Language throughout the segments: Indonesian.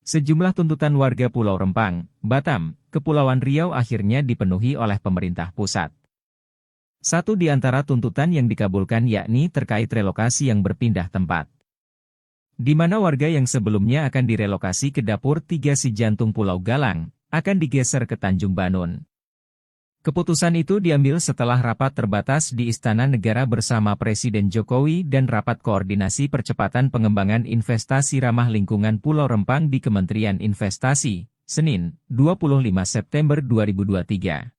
Sejumlah tuntutan warga Pulau Rempang, Batam, Kepulauan Riau akhirnya dipenuhi oleh pemerintah pusat. Satu di antara tuntutan yang dikabulkan yakni terkait relokasi yang berpindah tempat. Di mana warga yang sebelumnya akan direlokasi ke Dapur 3 Si Jantung Pulau Galang, akan digeser ke Tanjung Banun. Keputusan itu diambil setelah rapat terbatas di Istana Negara bersama Presiden Jokowi dan rapat koordinasi percepatan pengembangan investasi ramah lingkungan Pulau Rempang di Kementerian Investasi, Senin, 25 September 2023.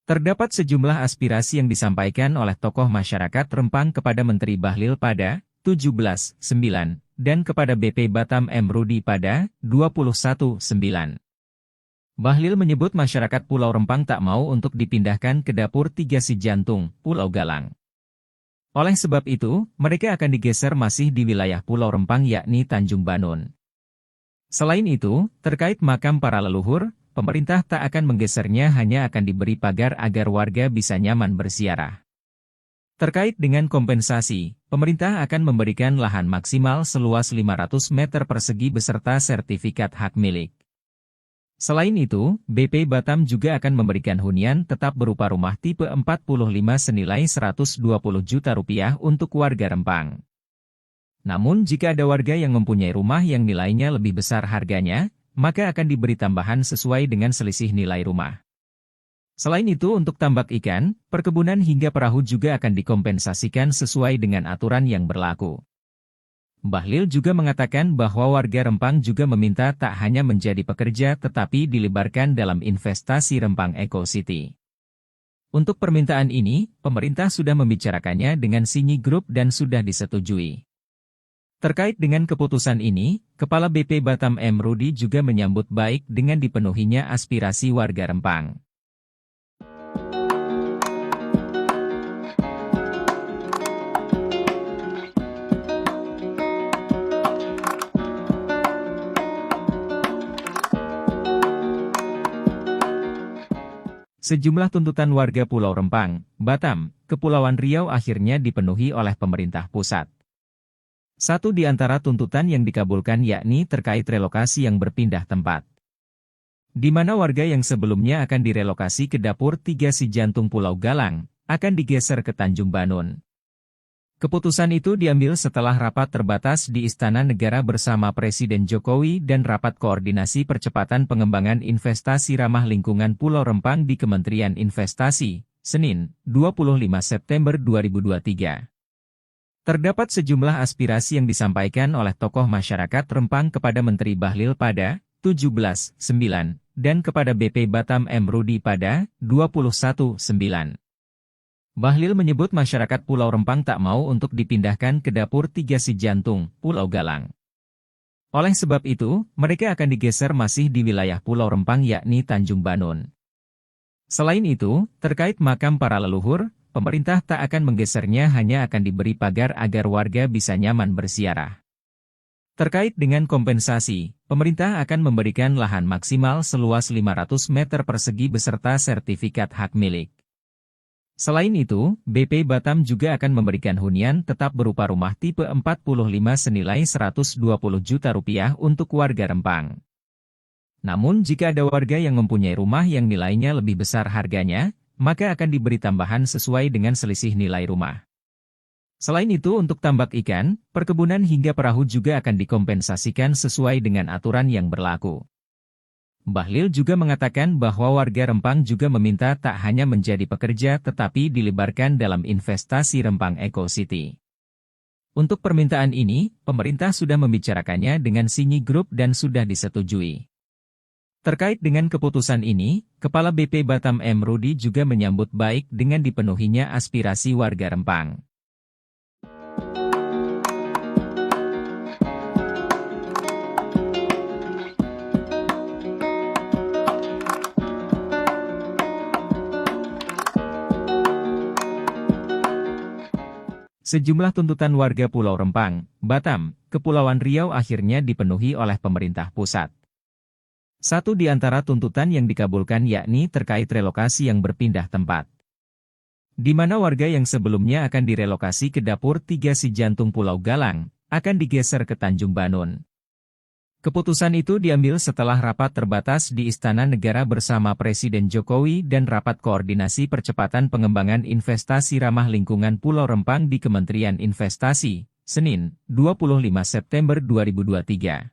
Terdapat sejumlah aspirasi yang disampaikan oleh tokoh masyarakat Rempang kepada Menteri Bahlil pada 17/9 dan kepada BP Batam M. Rudi pada 21/9. Bahlil menyebut masyarakat Pulau Rempang tak mau untuk dipindahkan ke Dapur 3 Si Jantung, Pulau Galang. Oleh sebab itu, mereka akan digeser masih di wilayah Pulau Rempang yakni Tanjung Banun. Selain itu, terkait makam para leluhur, pemerintah tak akan menggesernya, hanya akan diberi pagar agar warga bisa nyaman berziarah. Terkait dengan kompensasi, pemerintah akan memberikan lahan maksimal seluas 500 meter persegi beserta sertifikat hak milik. Selain itu, BP Batam juga akan memberikan hunian tetap berupa rumah tipe 45 senilai Rp120 juta untuk warga Rempang. Namun jika ada warga yang mempunyai rumah yang nilainya lebih besar harganya, maka akan diberi tambahan sesuai dengan selisih nilai rumah. Selain itu untuk tambak ikan, perkebunan hingga perahu juga akan dikompensasikan sesuai dengan aturan yang berlaku. Bahlil juga mengatakan bahwa warga Rempang juga meminta tak hanya menjadi pekerja tetapi dilibatkan dalam investasi Rempang Eco City. Untuk permintaan ini, pemerintah sudah membicarakannya dengan Sinyi Group dan sudah disetujui. Terkait dengan keputusan ini, Kepala BP Batam M. Rudi juga menyambut baik dengan dipenuhinya aspirasi warga Rempang. Sejumlah tuntutan warga Pulau Rempang, Batam, Kepulauan Riau akhirnya dipenuhi oleh pemerintah pusat. Satu di antara tuntutan yang dikabulkan yakni terkait relokasi yang berpindah tempat. Di mana warga yang sebelumnya akan direlokasi ke Dapur 3 Si Jantung Pulau Galang, akan digeser ke Tanjung Banun. Keputusan itu diambil setelah rapat terbatas di Istana Negara bersama Presiden Jokowi dan rapat koordinasi percepatan pengembangan investasi ramah lingkungan Pulau Rempang di Kementerian Investasi, Senin, 25 September 2023. Terdapat sejumlah aspirasi yang disampaikan oleh tokoh masyarakat Rempang kepada Menteri Bahlil pada 17/9 dan kepada BP Batam M. Rudi pada 21/9. Bahlil menyebut masyarakat Pulau Rempang tak mau untuk dipindahkan ke Dapur 3 Si Jantung, Pulau Galang. Oleh sebab itu, mereka akan digeser masih di wilayah Pulau Rempang yakni Tanjung Banun. Selain itu, terkait makam para leluhur, pemerintah tak akan menggesernya, hanya akan diberi pagar agar warga bisa nyaman berziarah. Terkait dengan kompensasi, pemerintah akan memberikan lahan maksimal seluas 500 meter persegi beserta sertifikat hak milik. Selain itu, BP Batam juga akan memberikan hunian tetap berupa rumah tipe 45 senilai Rp120 juta untuk warga Rempang. Namun jika ada warga yang mempunyai rumah yang nilainya lebih besar harganya, maka akan diberi tambahan sesuai dengan selisih nilai rumah. Selain itu untuk tambak ikan, perkebunan hingga perahu juga akan dikompensasikan sesuai dengan aturan yang berlaku. Bahlil juga mengatakan bahwa warga Rempang juga meminta tak hanya menjadi pekerja tetapi dilibatkan dalam investasi Rempang Eco City. Untuk permintaan ini, pemerintah sudah membicarakannya dengan Sinyi Group dan sudah disetujui. Terkait dengan keputusan ini, Kepala BP Batam M. Rudi juga menyambut baik dengan dipenuhinya aspirasi warga Rempang. Sejumlah tuntutan warga Pulau Rempang, Batam, Kepulauan Riau akhirnya dipenuhi oleh pemerintah pusat. Satu di antara tuntutan yang dikabulkan yakni terkait relokasi yang berpindah tempat. Di mana warga yang sebelumnya akan direlokasi ke Dapur 3 Si Jantung Pulau Galang, akan digeser ke Tanjung Banun. Keputusan itu diambil setelah rapat terbatas di Istana Negara bersama Presiden Jokowi dan rapat koordinasi percepatan pengembangan investasi ramah lingkungan Pulau Rempang di Kementerian Investasi, Senin, 25 September 2023.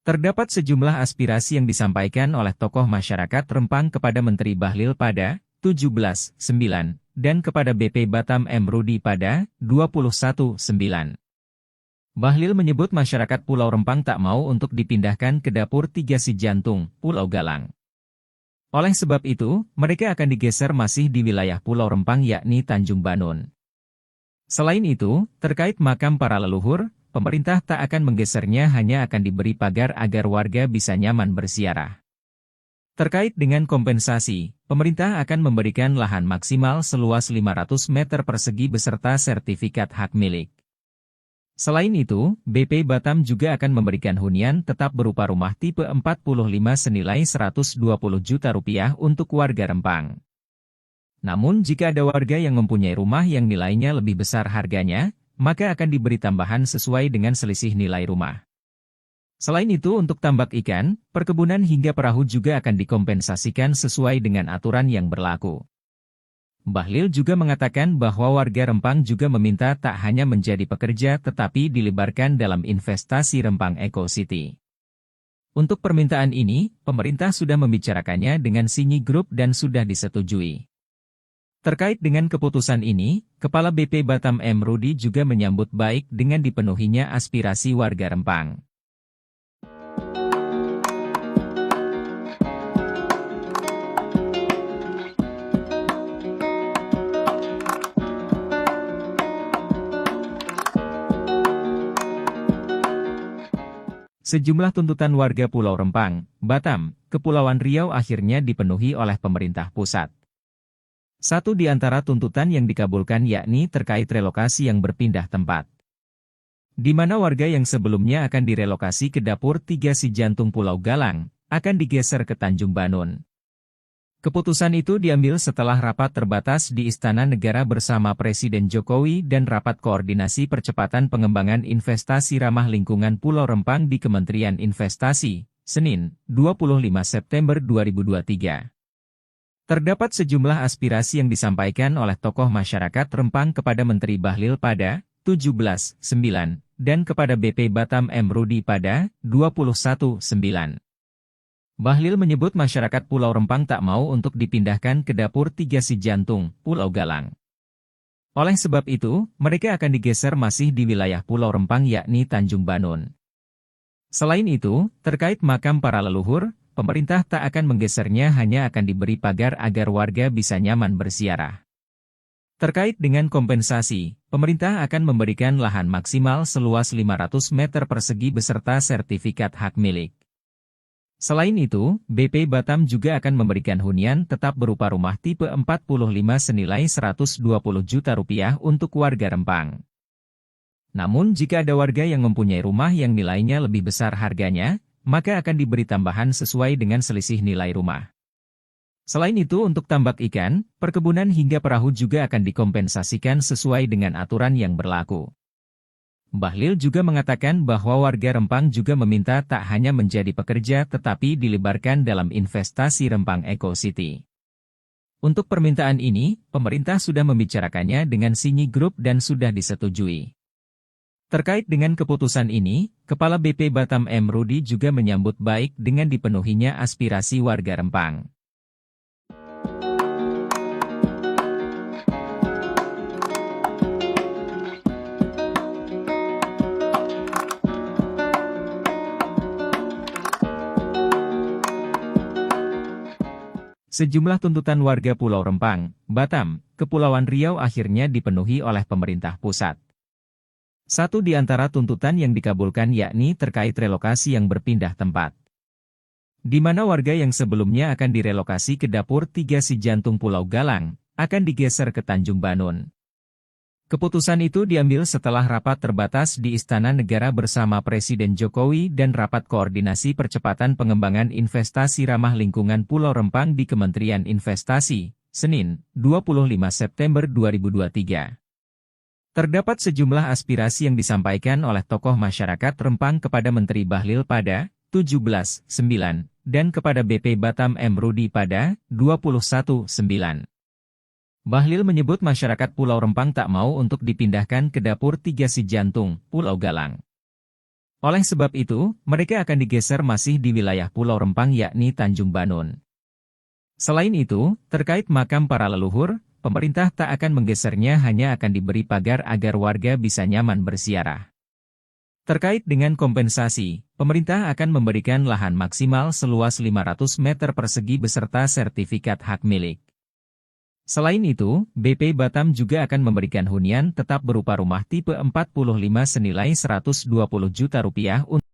Terdapat sejumlah aspirasi yang disampaikan oleh tokoh masyarakat Rempang kepada Menteri Bahlil pada 17/9 dan kepada BP Batam M. Rudi pada 21/9. Bahlil menyebut masyarakat Pulau Rempang tak mau untuk dipindahkan ke dapur 3 Si Jantung, Pulau Galang. Oleh sebab itu, mereka akan digeser masih di wilayah Pulau Rempang yakni Tanjung Banun. Selain itu, terkait makam para leluhur, pemerintah tak akan menggesernya, hanya akan diberi pagar agar warga bisa nyaman berziarah. Terkait dengan kompensasi, pemerintah akan memberikan lahan maksimal seluas 500 meter persegi beserta sertifikat hak milik. Selain itu, BP Batam juga akan memberikan hunian tetap berupa rumah tipe 45 senilai Rp120 juta untuk warga Rempang. Namun jika ada warga yang mempunyai rumah yang nilainya lebih besar harganya, maka akan diberi tambahan sesuai dengan selisih nilai rumah. Selain itu, untuk tambak ikan, perkebunan hingga perahu juga akan dikompensasikan sesuai dengan aturan yang berlaku. Bahlil juga mengatakan bahwa warga Rempang juga meminta tak hanya menjadi pekerja tetapi dilibatkan dalam investasi Rempang Eco City. Untuk permintaan ini, pemerintah sudah membicarakannya dengan Sinyi Group dan sudah disetujui. Terkait dengan keputusan ini, Kepala BP Batam M. Rudi juga menyambut baik dengan dipenuhinya aspirasi warga Rempang. Sejumlah tuntutan warga Pulau Rempang, Batam, Kepulauan Riau akhirnya dipenuhi oleh pemerintah pusat. Satu di antara tuntutan yang dikabulkan yakni terkait relokasi yang berpindah tempat. Di mana warga yang sebelumnya akan direlokasi ke dapur 3 Si Jantung Pulau Galang, akan digeser ke Tanjung Banun. Keputusan itu diambil setelah rapat terbatas di Istana Negara bersama Presiden Jokowi dan rapat koordinasi percepatan pengembangan investasi ramah lingkungan Pulau Rempang di Kementerian Investasi, Senin, 25 September 2023. Terdapat sejumlah aspirasi yang disampaikan oleh tokoh masyarakat Rempang kepada Menteri Bahlil pada 17/9 dan kepada BP Batam M. Rudi pada 21/9. Bahlil menyebut masyarakat Pulau Rempang tak mau untuk dipindahkan ke dapur 3 Si Jantung, Pulau Galang. Oleh sebab itu, mereka akan digeser masih di wilayah Pulau Rempang yakni Tanjung Banun. Selain itu, terkait makam para leluhur, pemerintah tak akan menggesernya, hanya akan diberi pagar agar warga bisa nyaman berziarah. Terkait dengan kompensasi, pemerintah akan memberikan lahan maksimal seluas 500 meter persegi beserta sertifikat hak milik. Selain itu, BP Batam juga akan memberikan hunian tetap berupa rumah tipe 45 senilai Rp120 juta untuk warga Rempang. Namun jika ada warga yang mempunyai rumah yang nilainya lebih besar harganya, maka akan diberi tambahan sesuai dengan selisih nilai rumah. Selain itu, untuk tambak ikan, perkebunan hingga perahu juga akan dikompensasikan sesuai dengan aturan yang berlaku. Bahlil juga mengatakan bahwa warga Rempang juga meminta tak hanya menjadi pekerja tetapi dilibatkan dalam investasi Rempang Eco City. Untuk permintaan ini, pemerintah sudah membicarakannya dengan Sinyi Group dan sudah disetujui. Terkait dengan keputusan ini, Kepala BP Batam M. Rudi juga menyambut baik dengan dipenuhinya aspirasi warga Rempang. Sejumlah tuntutan warga Pulau Rempang, Batam, Kepulauan Riau akhirnya dipenuhi oleh pemerintah pusat. Satu di antara tuntutan yang dikabulkan yakni terkait relokasi yang berpindah tempat. Di mana warga yang sebelumnya akan direlokasi ke dapur 3 Si Jantung Pulau Galang, akan digeser ke Tanjung Banun. Keputusan itu diambil setelah rapat terbatas di Istana Negara bersama Presiden Jokowi dan rapat koordinasi percepatan pengembangan investasi ramah lingkungan Pulau Rempang di Kementerian Investasi, Senin, 25 September 2023. Terdapat sejumlah aspirasi yang disampaikan oleh tokoh masyarakat Rempang kepada Menteri Bahlil pada 17/9 dan kepada BP Batam M. Rudi pada 21/9. Bahlil menyebut masyarakat Pulau Rempang tak mau untuk dipindahkan ke dapur 3 Si Jantung, Pulau Galang. Oleh sebab itu, mereka akan digeser masih di wilayah Pulau Rempang yakni Tanjung Banun. Selain itu, terkait makam para leluhur, pemerintah tak akan menggesernya, hanya akan diberi pagar agar warga bisa nyaman berziarah. Terkait dengan kompensasi, pemerintah akan memberikan lahan maksimal seluas 500 meter persegi beserta sertifikat hak milik. Selain itu, BP Batam juga akan memberikan hunian tetap berupa rumah tipe 45 senilai Rp120 juta untuk